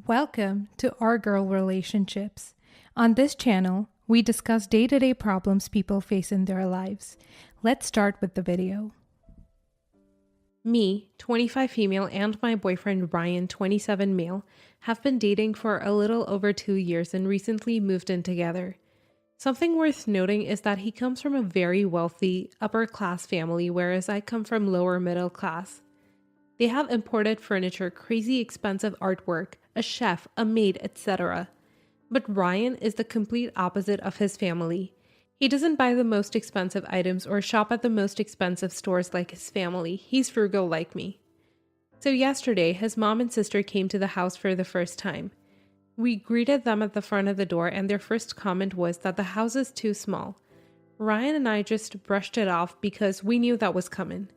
Welcome to Our Girl Relationships. On this channel, we discuss day-to-day problems people face in their lives. Let's start with the video. Me, 25 female, and my boyfriend Ryan, 27 male, have been dating for a little over 2 years and recently moved in together. Something worth noting is that he comes from a very wealthy, upper-class family, whereas I come from lower middle class. They have imported furniture, crazy expensive artwork, a chef, a maid, etc. But Ryan is the complete opposite of his family. He doesn't buy the most expensive items or shop at the most expensive stores like his family. He's frugal like me. So yesterday, his mom and sister came to the house for the first time. We greeted them at the front of the door and their first comment was that the house is too small. Ryan and I just brushed it off because we knew that was coming.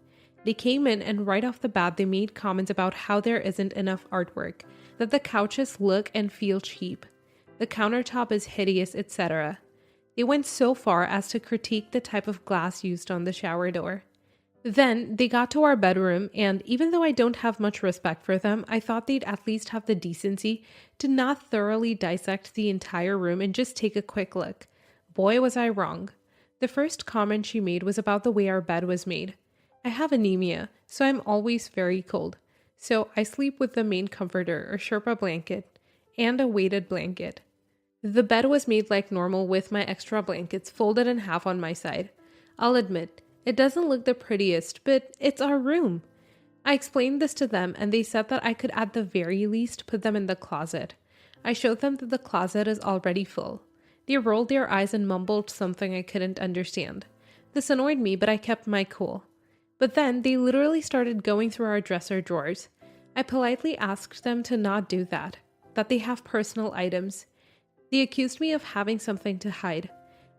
They came in and right off the bat they made comments about how there isn't enough artwork, that the couches look and feel cheap, the countertop is hideous, etc. They went so far as to critique the type of glass used on the shower door. Then they got to our bedroom and even though I don't have much respect for them, I thought they'd at least have the decency to not thoroughly dissect the entire room and just take a quick look. Boy, was I wrong. The first comment she made was about the way our bed was made. I have anemia, so I'm always very cold. So I sleep with the main comforter or Sherpa blanket and a weighted blanket. The bed was made like normal with my extra blankets folded in half on my side. I'll admit, it doesn't look the prettiest, but it's our room. I explained this to them and they said that I could at the very least put them in the closet. I showed them that the closet is already full. They rolled their eyes and mumbled something I couldn't understand. This annoyed me, but I kept my cool. But then they literally started going through our dresser drawers. I politely asked them to not do that they have personal items. They accused me of having something to hide.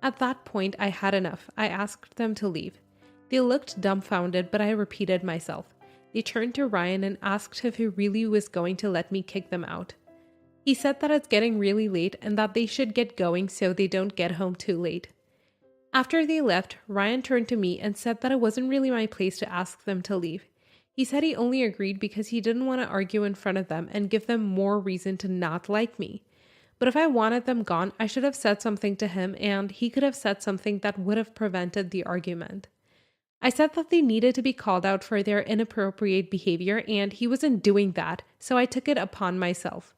At that point, I had enough. I asked them to leave. They looked dumbfounded, but I repeated myself. They turned to Ryan and asked if he really was going to let me kick them out. He said that it's getting really late and that they should get going so they don't get home too late. After they left, Ryan turned to me and said that it wasn't really my place to ask them to leave. He said he only agreed because he didn't want to argue in front of them and give them more reason to not like me. But if I wanted them gone, I should have said something to him and he could have said something that would have prevented the argument. I said that they needed to be called out for their inappropriate behavior and he wasn't doing that, so I took it upon myself.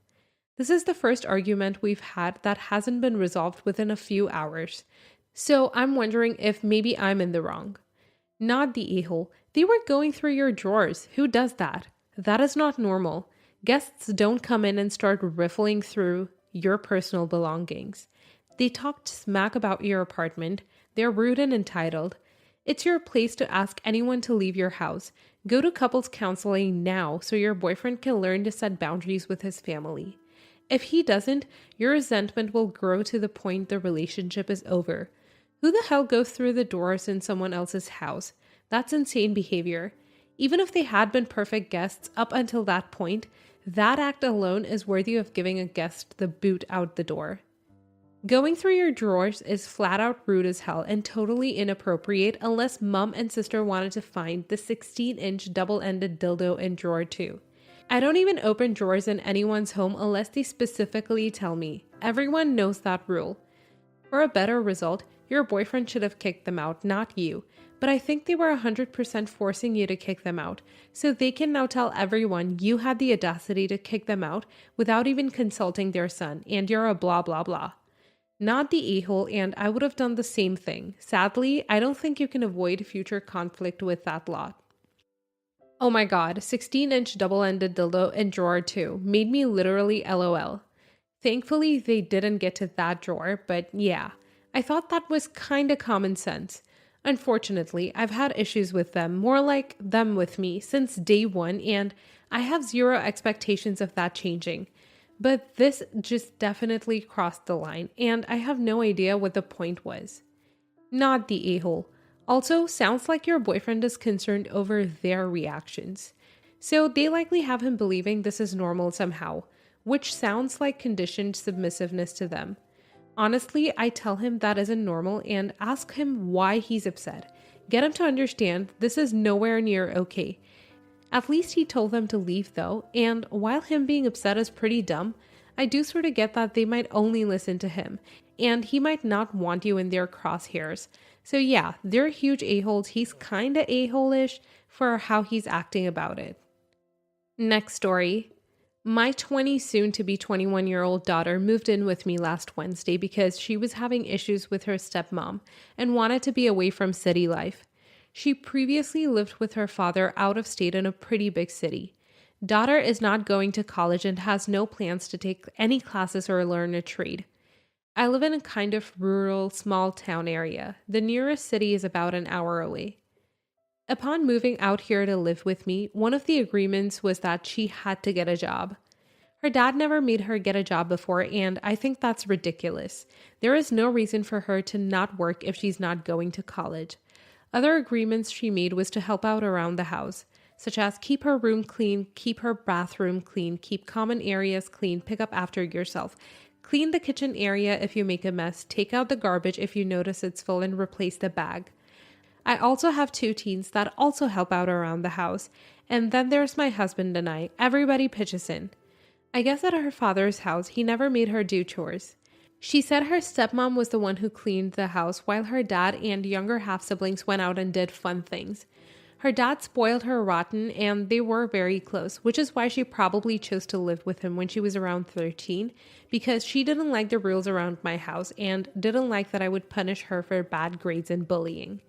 This is the first argument we've had that hasn't been resolved within a few hours. So I'm wondering if maybe I'm in the wrong. Not the a-hole. They were going through your drawers. Who does that? That is not normal. Guests don't come in and start riffling through your personal belongings. They talked smack about your apartment. They're rude and entitled. It's your place to ask anyone to leave your house. Go to couples counseling now so your boyfriend can learn to set boundaries with his family. If he doesn't, your resentment will grow to the point the relationship is over. Who the hell goes through the doors in someone else's house? That's insane behavior. Even if they had been perfect guests up until that point, that act alone is worthy of giving a guest the boot out the door. Going through your drawers is flat out rude as hell and totally inappropriate unless mom and sister wanted to find the 16-inch double-ended dildo in drawer 2. I don't even open drawers in anyone's home unless they specifically tell me. Everyone knows that rule. For a better result, your boyfriend should have kicked them out, not you. But I think they were 100% forcing you to kick them out, so they can now tell everyone you had the audacity to kick them out without even consulting their son, and you're a blah blah blah. Not the a-hole, and I would have done the same thing. Sadly, I don't think you can avoid future conflict with that lot. Oh my god, 16-inch double-ended dildo in drawer 2 made me literally LOL. Thankfully, they didn't get to that drawer, but yeah, I thought that was kinda common sense. Unfortunately, I've had issues with them, more like them with me, since day one, and I have zero expectations of that changing. But this just definitely crossed the line, and I have no idea what the point was. Not the a-hole. Also, sounds like your boyfriend is concerned over their reactions. So they likely have him believing this is normal somehow, which sounds like conditioned submissiveness to them. Honestly, I tell him that isn't normal and ask him why he's upset. Get him to understand this is nowhere near okay. At least he told them to leave though, and while him being upset is pretty dumb, I do sort of get that they might only listen to him, and he might not want you in their crosshairs. So yeah, they're huge a-holes. He's kinda a-hole-ish for how he's acting about it. Next story. My 20 soon to be 21-year-old daughter moved in with me last Wednesday because she was having issues with her stepmom and wanted to be away from city life. She previously lived with her father out of state in a pretty big city. Daughter is not going to college and has no plans to take any classes or learn a trade. I live in a kind of rural, small town area. The nearest city is about an hour away. Upon moving out here to live with me, one of the agreements was that she had to get a job. Her dad never made her get a job before, and I think that's ridiculous. There is no reason for her to not work if she's not going to college. Other agreements she made was to help out around the house, such as keep her room clean, keep her bathroom clean, keep common areas clean, pick up after yourself, clean the kitchen area if you make a mess, take out the garbage if you notice it's full, and replace the bag. I also have 2 teens that also help out around the house, and then there's my husband and I. Everybody pitches in. I guess at her father's house, he never made her do chores. She said her stepmom was the one who cleaned the house while her dad and younger half-siblings went out and did fun things. Her dad spoiled her rotten, and they were very close, which is why she probably chose to live with him when she was around 13, because she didn't like the rules around my house and didn't like that I would punish her for bad grades and bullying.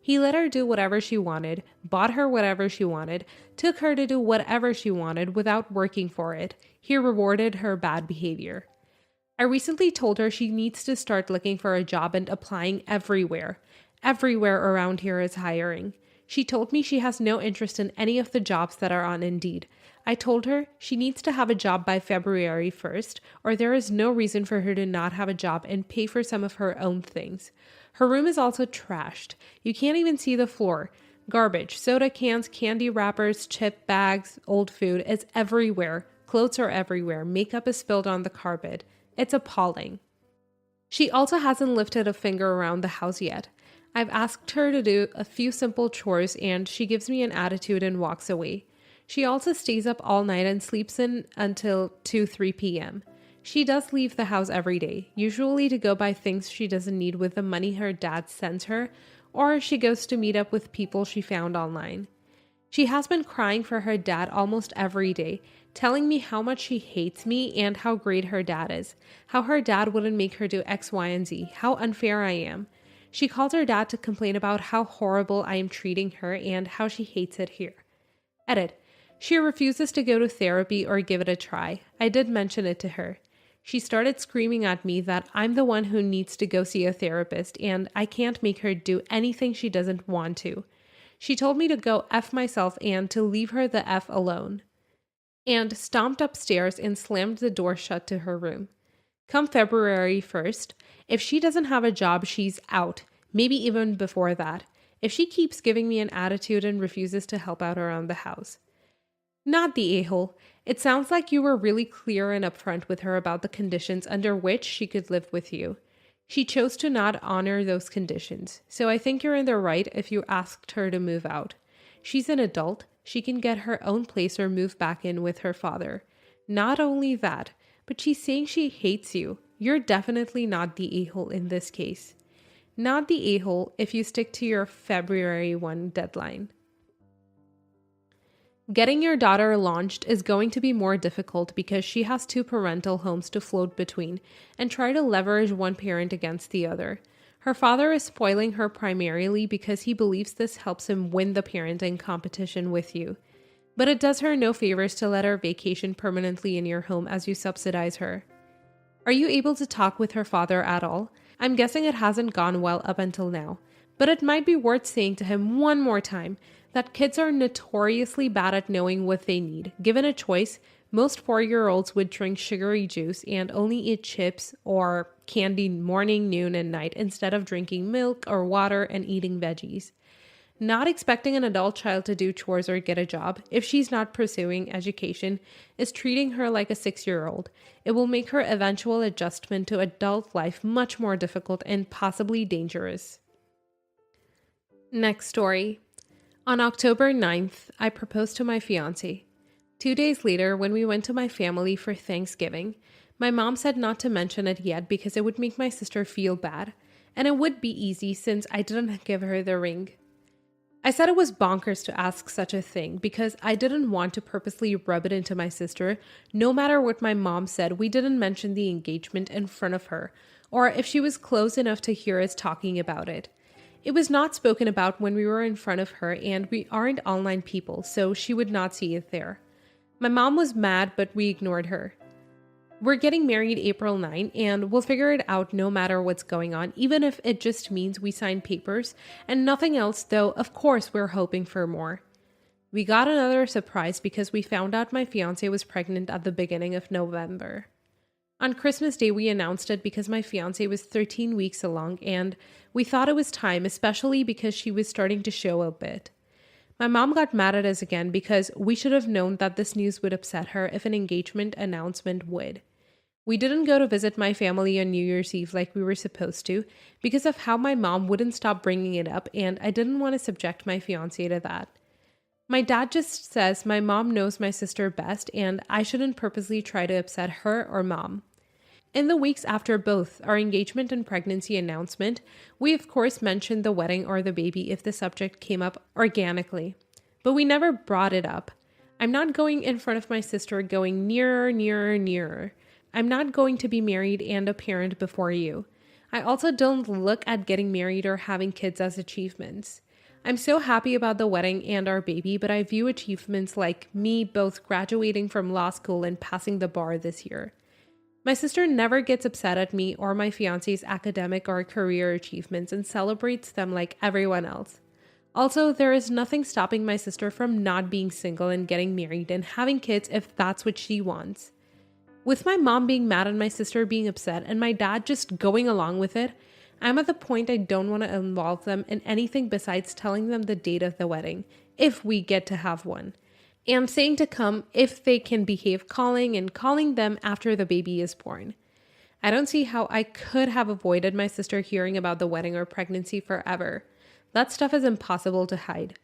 He let her do whatever she wanted, bought her whatever she wanted, took her to do whatever she wanted without working for it. He rewarded her bad behavior. I recently told her she needs to start looking for a job and applying everywhere. Everywhere around here is hiring. She told me she has no interest in any of the jobs that are on Indeed. I told her she needs to have a job by February 1st, or there is no reason for her to not have a job and pay for some of her own things. Her room is also trashed. You can't even see the floor. Garbage, soda cans, candy wrappers, chip bags, old food. It's everywhere. Clothes are everywhere. Makeup is spilled on the carpet. It's appalling. She also hasn't lifted a finger around the house yet. I've asked her to do a few simple chores and she gives me an attitude and walks away. She also stays up all night and sleeps in until 2-3 p.m. She does leave the house every day, usually to go buy things she doesn't need with the money her dad sends her, or she goes to meet up with people she found online. She has been crying for her dad almost every day, telling me how much she hates me and how great her dad is, how her dad wouldn't make her do X, Y, and Z, how unfair I am. She calls her dad to complain about how horrible I am treating her and how she hates it here. Edit. She refuses to go to therapy or give it a try. I did mention it to her. She started screaming at me that I'm the one who needs to go see a therapist and I can't make her do anything she doesn't want to. She told me to go F myself and to leave her the F alone. And stomped upstairs and slammed the door shut to her room. Come February 1st, if she doesn't have a job, she's out. Maybe even before that. If she keeps giving me an attitude and refuses to help out around the house. Not the a-hole. It sounds like you were really clear and upfront with her about the conditions under which she could live with you. She chose to not honor those conditions, so I think you're in the right if you asked her to move out. She's an adult. She can get her own place or move back in with her father. Not only that, but she's saying she hates you. You're definitely not the a-hole in this case. Not the a-hole if you stick to your February 1 deadline. Getting your daughter launched is going to be more difficult because she has 2 parental homes to float between and try to leverage one parent against the other. Her father is spoiling her primarily because he believes this helps him win the parenting competition with you. But it does her no favors to let her vacation permanently in your home as you subsidize her. Are you able to talk with her father at all? I'm guessing it hasn't gone well up until now, but it might be worth saying to him one more time that kids are notoriously bad at knowing what they need. Given a choice, most 4-year-olds would drink sugary juice and only eat chips or candy morning, noon, and night instead of drinking milk or water and eating veggies. Not expecting an adult child to do chores or get a job, if she's not pursuing education, is treating her like a 6-year-old. It will make her eventual adjustment to adult life much more difficult and possibly dangerous. Next story. On October 9th, I proposed to my fiance. 2 days later, when we went to my family for Thanksgiving, my mom said not to mention it yet because it would make my sister feel bad, and it would be easy since I didn't give her the ring. I said it was bonkers to ask such a thing because I didn't want to purposely rub it into my sister. No matter what my mom said, we didn't mention the engagement in front of her, or if she was close enough to hear us talking about it. It was not spoken about when we were in front of her, and we aren't online people, so she would not see it there. My mom was mad, but we ignored her. We're getting married April 9, and we'll figure it out no matter what's going on, even if it just means we sign papers and nothing else, though of course we're hoping for more. We got another surprise because we found out my fiance was pregnant at the beginning of November. On Christmas Day, we announced it because my fiance was 13 weeks along, and we thought it was time, especially because she was starting to show a bit. My mom got mad at us again because we should have known that this news would upset her if an engagement announcement would. We didn't go to visit my family on New Year's Eve like we were supposed to because of how my mom wouldn't stop bringing it up, and I didn't want to subject my fiancé to that. My dad just says my mom knows my sister best and I shouldn't purposely try to upset her or mom. In the weeks after both our engagement and pregnancy announcement, we of course mentioned the wedding or the baby if the subject came up organically, but we never brought it up. I'm not going in front of my sister going nearer, nearer, nearer. I'm not going to be married and a parent before you. I also don't look at getting married or having kids as achievements. I'm so happy about the wedding and our baby, but I view achievements like me both graduating from law school and passing the bar this year. My sister never gets upset at me or my fiance's academic or career achievements and celebrates them like everyone else. Also, there is nothing stopping my sister from not being single and getting married and having kids if that's what she wants. With my mom being mad and my sister being upset and my dad just going along with it, I'm at the point I don't want to involve them in anything besides telling them the date of the wedding, if we get to have one, and saying to come if they can behave calling and calling them after the baby is born. I don't see how I could have avoided my sister hearing about the wedding or pregnancy forever. That stuff is impossible to hide.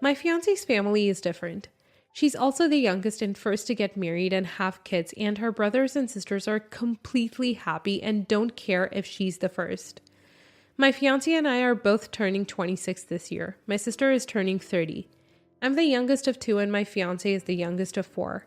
My fiance's family is different. She's also the youngest and first to get married and have kids, and her brothers and sisters are completely happy and don't care if she's the first. My fiance and I are both turning 26 this year. My sister is turning 30. I'm the youngest of two and my fiance is the youngest of four.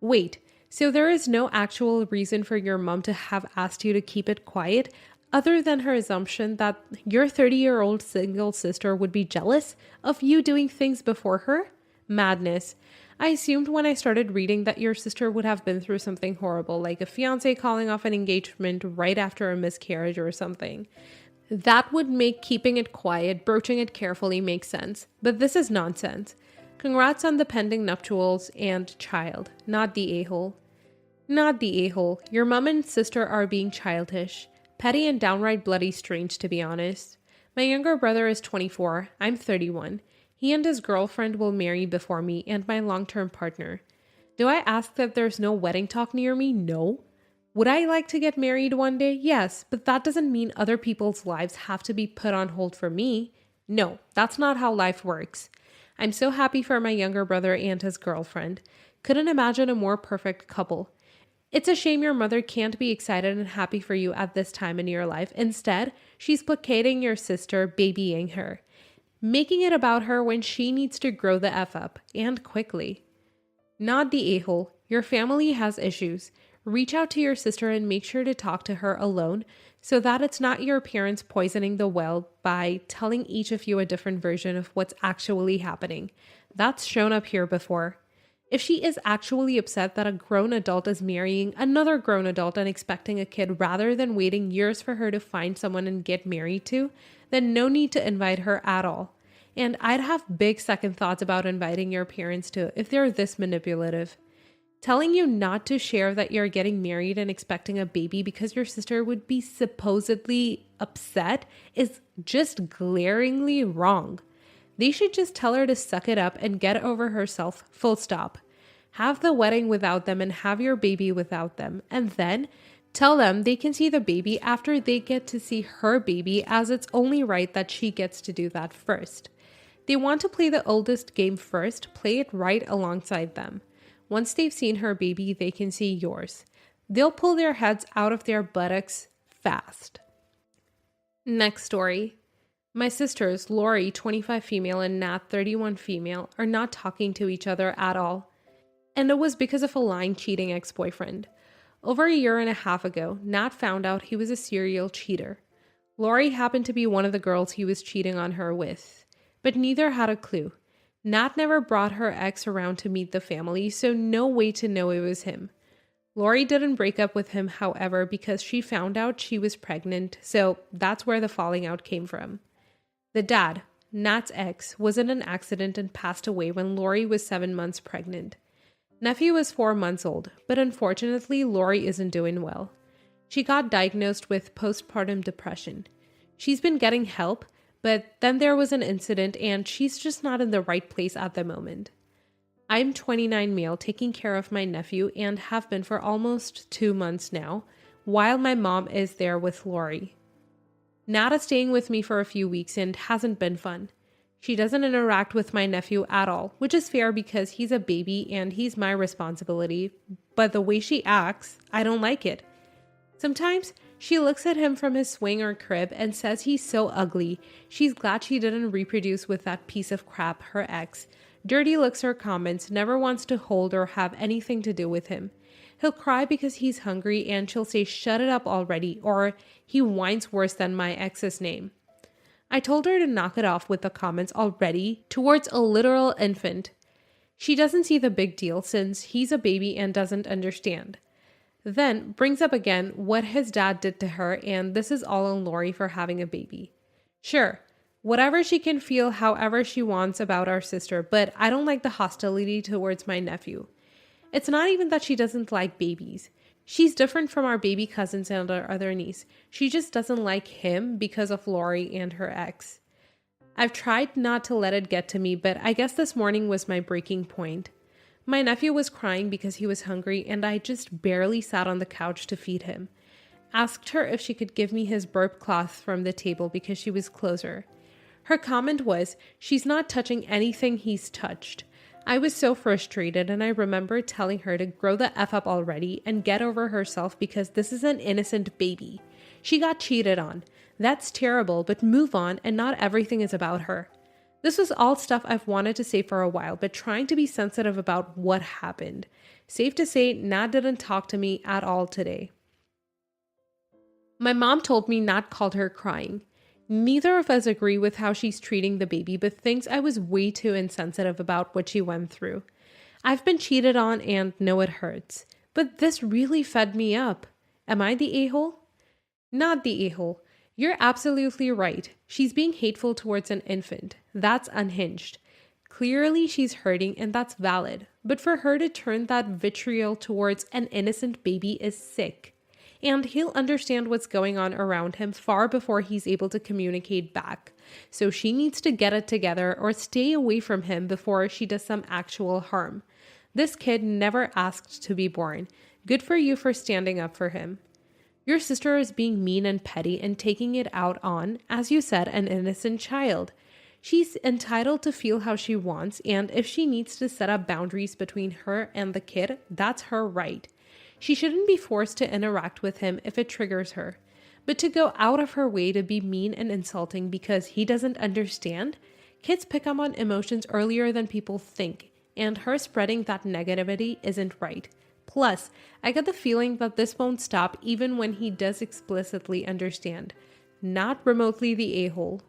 Wait, so there is no actual reason for your mom to have asked you to keep it quiet other than her assumption that your 30-year-old single sister would be jealous of you doing things before her? Madness. I assumed when I started reading that your sister would have been through something horrible, like a fiance calling off an engagement right after a miscarriage or something. That would make keeping it quiet, broaching it carefully make sense. But this is nonsense. Congrats on the pending nuptials and child, not the a-hole. Not the a-hole. Your mom and sister are being childish. Petty and downright bloody strange, to be honest. My younger brother is 24. I'm 31. He and his girlfriend will marry before me and my long-term partner. Do I ask that there's no wedding talk near me? No. Would I like to get married one day? Yes, but that doesn't mean other people's lives have to be put on hold for me. No, that's not how life works. I'm so happy for my younger brother and his girlfriend. Couldn't imagine a more perfect couple. It's a shame your mother can't be excited and happy for you at this time in your life. Instead, she's placating your sister, babying her, making it about her when she needs to grow the F up, and quickly. Not the a-hole. Your family has issues. Reach out to your sister and make sure to talk to her alone so that it's not your parents poisoning the well by telling each of you a different version of what's actually happening. That's shown up here before. If she is actually upset that a grown adult is marrying another grown adult and expecting a kid rather than waiting years for her to find someone and get married to, then no need to invite her at all. And I'd have big second thoughts about inviting your parents too if they're this manipulative. Telling you not to share that you're getting married and expecting a baby because your sister would be supposedly upset is just glaringly wrong. They should just tell her to suck it up and get over herself, full stop. Have the wedding without them and have your baby without them. And then tell them they can see the baby after they get to see her baby, as it's only right that she gets to do that first. They want to play the oldest game first, play it right alongside them. Once they've seen her baby, they can see yours. They'll pull their heads out of their buttocks fast. Next story. My sisters, Lori, 25 female, and Nat, 31 female, are not talking to each other at all. And it was because of a lying, cheating ex-boyfriend. Over a year and a half ago, Nat found out he was a serial cheater. Lori happened to be one of the girls he was cheating on her with, but neither had a clue. Nat never brought her ex around to meet the family, so no way to know it was him. Lori didn't break up with him, however, because she found out she was pregnant, so that's where the falling out came from. The dad, Nat's ex, was in an accident and passed away when Lori was 7 months pregnant. Nephew was 4 months old, but unfortunately, Lori isn't doing well. She got diagnosed with postpartum depression. She's been getting help, but then there was an incident and she's just not in the right place at the moment. I'm 29 male taking care of my nephew and have been for almost 2 months now, while my mom is there with Lori. Nat is staying with me for a few weeks and hasn't been fun. She doesn't interact with my nephew at all, which is fair because he's a baby and he's my responsibility, but the way she acts, I don't like it. Sometimes she looks at him from his swing or crib and says he's so ugly. She's glad she didn't reproduce with that piece of crap, her ex. Dirty looks or comments, never wants to hold or have anything to do with him. He'll cry because he's hungry and she'll say, "Shut it up already," or he whines worse than my ex's name. I told her to knock it off with the comments already towards a literal infant. She doesn't see the big deal since he's a baby and doesn't understand. Then brings up again what his dad did to her, and this is all on Lori for having a baby. Sure, whatever she can feel however she wants about our sister, but I don't like the hostility towards my nephew. It's not even that she doesn't like babies. She's different from our baby cousins and our other niece. She just doesn't like him because of Lori and her ex. I've tried not to let it get to me, but I guess this morning was my breaking point. My nephew was crying because he was hungry, and I just barely sat on the couch to feed him. Asked her if she could give me his burp cloth from the table because she was closer. Her comment was, "She's not touching anything he's touched." I was so frustrated, and I remember telling her to grow the F up already and get over herself because this is an innocent baby. She got cheated on. That's terrible, but move on, and not everything is about her. This was all stuff I've wanted to say for a while, but trying to be sensitive about what happened. Safe to say, Nat didn't talk to me at all today. My mom told me Nat called her crying. Neither of us agree with how she's treating the baby, but thinks I was way too insensitive about what she went through. I've been cheated on and know it hurts, but this really fed me up. Am I the a-hole? Not the a-hole. You're absolutely right. She's being hateful towards an infant. That's unhinged. Clearly she's hurting and that's valid, but for her to turn that vitriol towards an innocent baby is sick. And he'll understand what's going on around him far before he's able to communicate back. So she needs to get it together or stay away from him before she does some actual harm. This kid never asked to be born. Good for you for standing up for him. Your sister is being mean and petty and taking it out on, as you said, an innocent child. She's entitled to feel how she wants, and if she needs to set up boundaries between her and the kid, that's her right. She shouldn't be forced to interact with him if it triggers her. But to go out of her way to be mean and insulting because he doesn't understand? Kids pick up on emotions earlier than people think, and her spreading that negativity isn't right. Plus, I get the feeling that this won't stop even when he does explicitly understand. Not remotely the a-hole.